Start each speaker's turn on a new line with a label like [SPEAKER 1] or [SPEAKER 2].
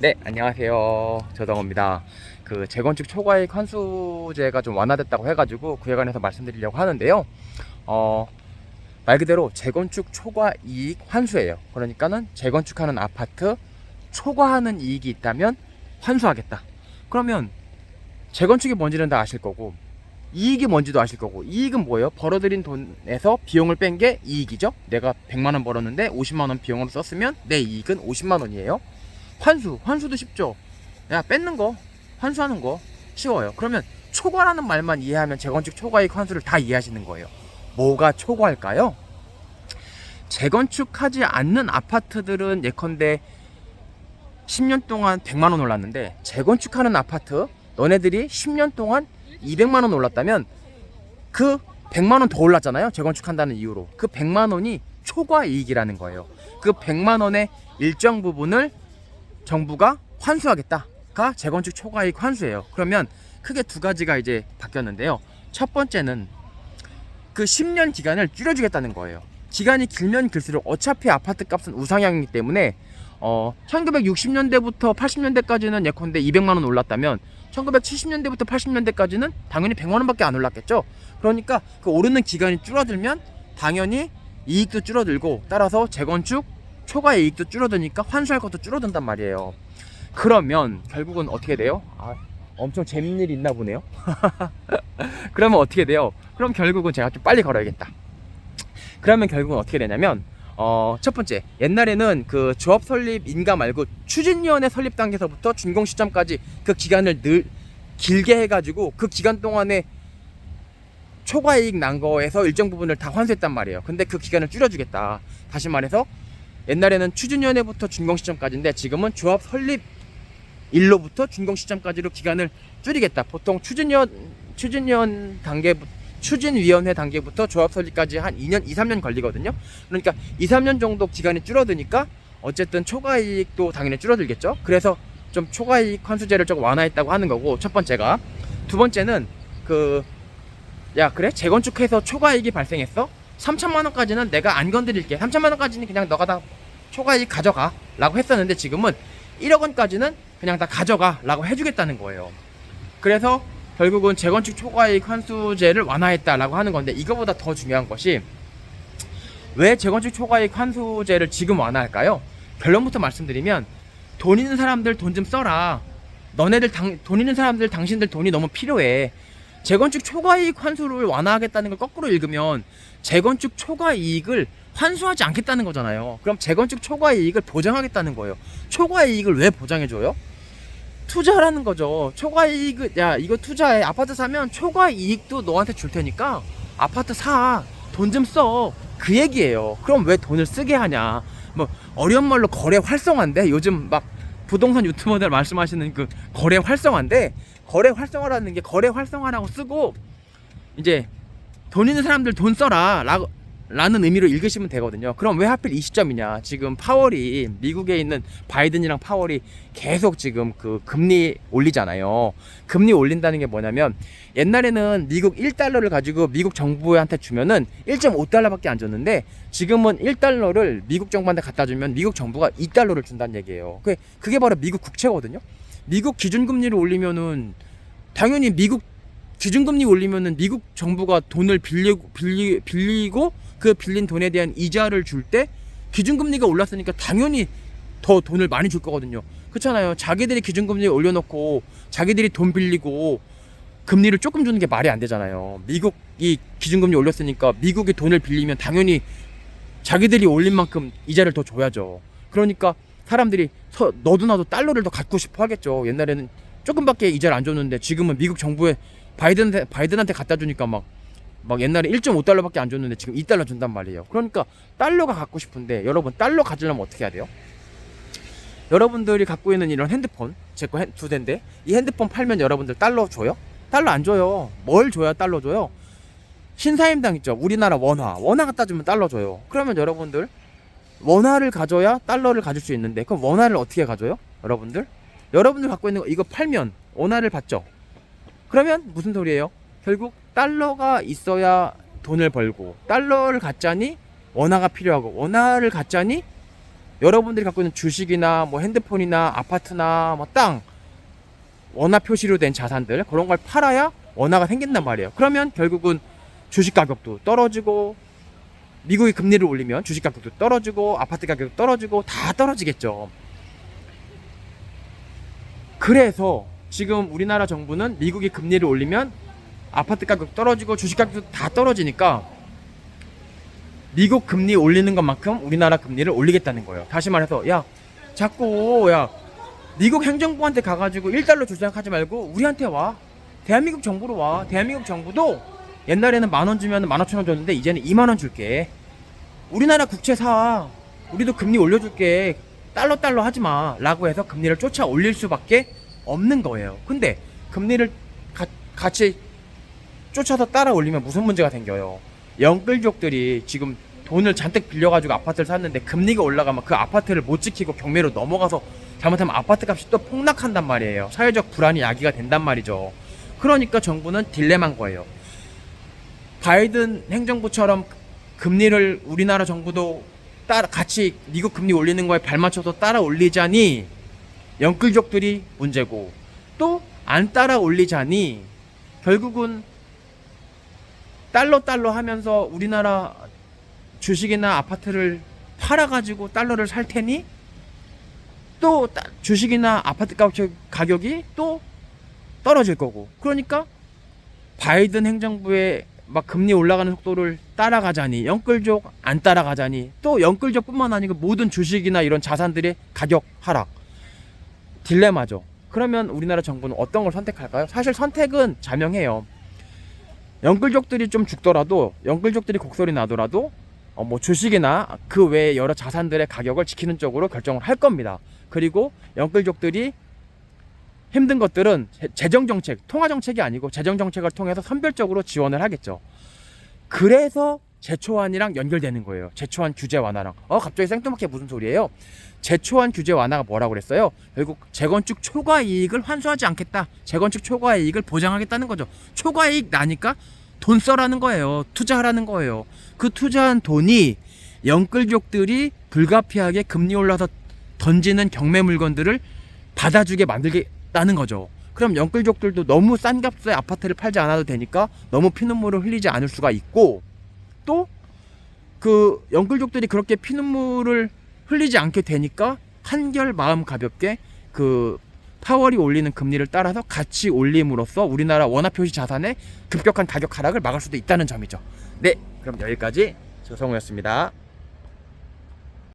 [SPEAKER 1] 네, 안녕하세요. 조정호입니다. 그 재건축 초과이익 환수제가 좀 완화됐다고 해가지고 그에 관해서 말씀드리려고 하는데요. 말 그대로 재건축 초과이익 환수예요. 그러니까는 재건축하는 아파트 초과하는 이익이 있다면 환수하겠다. 그러면 재건축이 뭔지는 다 아실 거고 이익이 뭔지도 아실 거고, 이익은 뭐예요? 벌어들인 돈에서 비용을 뺀 게 이익이죠. 내가 100만 원 벌었는데 50만 원 비용으로 썼으면 내 이익은 50만 원이에요. 환수도 쉽죠. 야, 뺏는 거, 환수하는 거 쉬워요. 그러면 초과라는 말만 이해하면 재건축 초과이익 환수를 다 이해하시는 거예요. 뭐가 초과일까요? 재건축하지 않는 아파트들은 예컨대 10년 동안 100만 원 올랐는데, 재건축하는 아파트 너네들이 10년 동안 200만 원 올랐다면 그 100만 원 더 올랐잖아요. 재건축한다는 이유로. 그 100만 원이 초과이익이라는 거예요. 그 100만 원의 일정 부분을 정부가 환수하겠다가 재건축 초과이익 환수예요. 그러면 크게 두 가지가 이제 바뀌었는데요. 첫 번째는 그 10년 기간을 줄여주겠다는 거예요. 기간이 길면 길수록 어차피 아파트 값은 우상향이기 때문에 1960년대부터 80년대까지는 예컨대 200만 원 올랐다면 1970년대부터 80년대까지는 당연히 100만 원밖에 안 올랐겠죠. 그러니까 그 오르는 기간이 줄어들면 당연히 이익도 줄어들고, 따라서 재건축 초과 이익도 줄어드니까 환수할 것도 줄어든단 말이에요. 그러면 결국은 어떻게 돼요? 엄청 재밌는 일이 있나 보네요. 그러면 어떻게 돼요? 그럼 결국은 제가 좀 빨리 걸어야겠다. 그러면 결국은 어떻게 되냐면 첫 번째, 옛날에는 그 조합 설립 인가 말고 추진위원회 설립 단계에서부터 준공 시점까지 그 기간을 늘 길게 해가지고 그 기간 동안에 초과이익 난 거에서 일정 부분을 다 환수했단 말이에요. 근데 그 기간을 줄여주겠다. 다시 말해서 옛날에는 추진위원회부터 준공 시점까지인데 지금은 조합 설립 일로부터 준공 시점까지로 기간을 줄이겠다. 보통 추진위원회 단계부터 조합 설립까지 한 2년, 2, 3년 걸리거든요. 그러니까 2, 3년 정도 기간이 줄어드니까 어쨌든 초과이익도 당연히 줄어들겠죠. 그래서 좀 초과이익 환수제를 조금 완화했다고 하는 거고, 첫 번째가. 두 번째는 야, 그래? 재건축해서 초과이익이 발생했어? 3천만 원까지는 내가 안 건드릴게. 3천만 원까지는 그냥 너가 다 초과이익 가져가 라고 했었는데, 지금은 1억 원까지는 그냥 다 가져가 라고 해주겠다는 거예요. 그래서 결국은 재건축 초과이익 환수제를 완화했다라고 하는 건데, 이거보다 더 중요한 것이 왜 재건축 초과이익 환수제를 지금 완화할까요? 결론부터 말씀드리면, 돈 있는 사람들 돈 좀 써라. 돈 있는 사람들 당신들 돈이 너무 필요해. 재건축 초과이익 환수를 완화하겠다는 걸 거꾸로 읽으면 재건축 초과이익을 환수하지 않겠다는 거잖아요. 그럼 재건축 초과이익을 보장하겠다는 거예요. 초과이익을 왜 보장해줘요? 투자라는 거죠. 초과이익, 야, 이거 투자해. 아파트 사면 초과이익도 너한테 줄 테니까 아파트 사. 돈 좀 써. 그 얘기예요. 그럼 왜 돈을 쓰게 하냐. 뭐 어려운 말로 거래 활성화인데, 요즘 막 부동산 유튜버들 말씀하시는 그 거래 활성화인데, 거래 활성화라는 게 거래 활성화라고 쓰고 이제 돈 있는 사람들 돈 써라 라는 의미로 읽으시면 되거든요. 그럼 왜 하필 이 시점이냐. 지금 파월이, 미국에 있는 바이든이랑 파월이 계속 지금 그 금리 올리잖아요. 금리 올린다는 게 뭐냐면, 옛날에는 미국 1달러를 가지고 미국 정부한테 주면은 1.5달러밖에 안 줬는데, 지금은 1달러를 미국 정부한테 갖다 주면 미국 정부가 2달러를 준다는 얘기예요. 그게 바로 미국 국채거든요. 미국 기준금리를 올리면은 당연히 미국 기준금리 올리면은 미국 정부가 돈을 빌리고 그 빌린 돈에 대한 이자를 줄 때 기준금리가 올랐으니까 당연히 더 돈을 많이 줄 거거든요. 그렇잖아요. 자기들이 기준금리 올려놓고 자기들이 돈 빌리고 금리를 조금 주는 게 말이 안 되잖아요. 미국이 기준금리 올렸으니까 미국이 돈을 빌리면 당연히 자기들이 올린 만큼 이자를 더 줘야죠. 그러니까 사람들이 너도 나도 달러를 더 갖고 싶어 하겠죠. 옛날에는 조금밖에 이자를 안 줬는데 지금은 미국 정부에 바이든한테 갖다 주니까 막 옛날에 1.5달러밖에 안 줬는데 지금 2달러 준단 말이에요. 그러니까 달러가 갖고 싶은데, 여러분 달러 가지려면 어떻게 해야 돼요? 여러분들이 갖고 있는 이런 핸드폰, 제 거 2대인데 이 핸드폰 팔면 여러분들 달러 줘요? 달러 안 줘요. 뭘 줘야 달러 줘요? 신사임당 있죠. 우리나라 원화 갖다 주면 달러 줘요. 그러면 여러분들 원화를 가져야 달러를 가질 수 있는데, 그럼 원화를 어떻게 가져요? 여러분들 갖고 있는 거 이거 팔면 원화를 받죠. 그러면 무슨 소리예요? 결국 달러가 있어야 돈을 벌고, 달러를 갖자니 원화가 필요하고, 원화를 갖자니 여러분들이 갖고 있는 주식이나 뭐 핸드폰이나 아파트나 뭐 땅, 원화 표시로 된 자산들, 그런 걸 팔아야 원화가 생긴단 말이에요. 그러면 결국은 주식 가격도 떨어지고, 미국이 금리를 올리면 주식 가격도 떨어지고, 아파트 가격도 떨어지고, 다 떨어지겠죠. 그래서 지금 우리나라 정부는 미국이 금리를 올리면 아파트 가격 떨어지고 주식 가격도 다 떨어지니까 미국 금리 올리는 것만큼 우리나라 금리를 올리겠다는 거예요. 다시 말해서 자꾸 미국 행정부한테 가가지고 1달러 줄 생각하지 말고 우리한테 와. 대한민국 정부로 와. 대한민국 정부도 옛날에는 10,000원 주면 15,000원 줬는데 이제는 20,000원 줄게. 우리나라 국채 사. 우리도 금리 올려줄게. 달러 하지마 라고 해서 금리를 쫓아 올릴 수밖에 없는 거예요. 근데 금리를 같이 쫓아서 따라 올리면 무슨 문제가 생겨요? 영끌족들이 지금 돈을 잔뜩 빌려가지고 아파트를 샀는데 금리가 올라가면 그 아파트를 못 지키고 경매로 넘어가서 잘못하면 아파트 값이 또 폭락한단 말이에요. 사회적 불안이 야기가 된단 말이죠. 그러니까 정부는 딜레마인 거예요. 바이든 행정부처럼 금리를 우리나라 정부도 같이 미국 금리 올리는 거에 발맞춰서 따라 올리자니 영끌족들이 문제고, 또 안 따라 올리자니 결국은 달러 하면서 우리나라 주식이나 아파트를 팔아가지고 달러를 살 테니 또 주식이나 아파트 가격이 또 떨어질 거고, 그러니까 바이든 행정부의 막 금리 올라가는 속도를 따라가자니 영끌족, 안 따라가자니 또 영끌족뿐만 아니고 모든 주식이나 이런 자산들의 가격 하락. 딜레마죠. 그러면 우리나라 정부는 어떤 걸 선택할까요? 사실 선택은 자명해요. 영끌족들이 좀 죽더라도, 영끌족들이 곡소리 나더라도 뭐 주식이나 그 외에 여러 자산들의 가격을 지키는 쪽으로 결정을 할 겁니다. 그리고 영끌족들이 힘든 것들은 재정정책, 통화정책이 아니고 재정정책을 통해서 선별적으로 지원을 하겠죠. 그래서 제초안이랑 연결되는 거예요. 제초안 규제 완화랑. 갑자기 생뚱맞게 무슨 소리예요? 제초안 규제 완화가 뭐라고 그랬어요? 결국 재건축 초과 이익을 환수하지 않겠다. 재건축 초과 이익을 보장하겠다는 거죠. 초과 이익 나니까 돈 써라는 거예요. 투자하라는 거예요. 그 투자한 돈이 영끌족들이 불가피하게 금리 올라서 던지는 경매 물건들을 받아주게 만들겠다는 거죠. 그럼 영끌족들도 너무 싼 값에 아파트를 팔지 않아도 되니까 너무 피눈물을 흘리지 않을 수가 있고, 또 그 영끌족들이 그렇게 피눈물을 흘리지 않게 되니까 한결 마음 가볍게 그 파월이 올리는 금리를 따라서 같이 올림으로써 우리나라 원화표시 자산의 급격한 가격 하락을 막을 수도 있다는 점이죠. 네, 그럼 여기까지 조성우였습니다.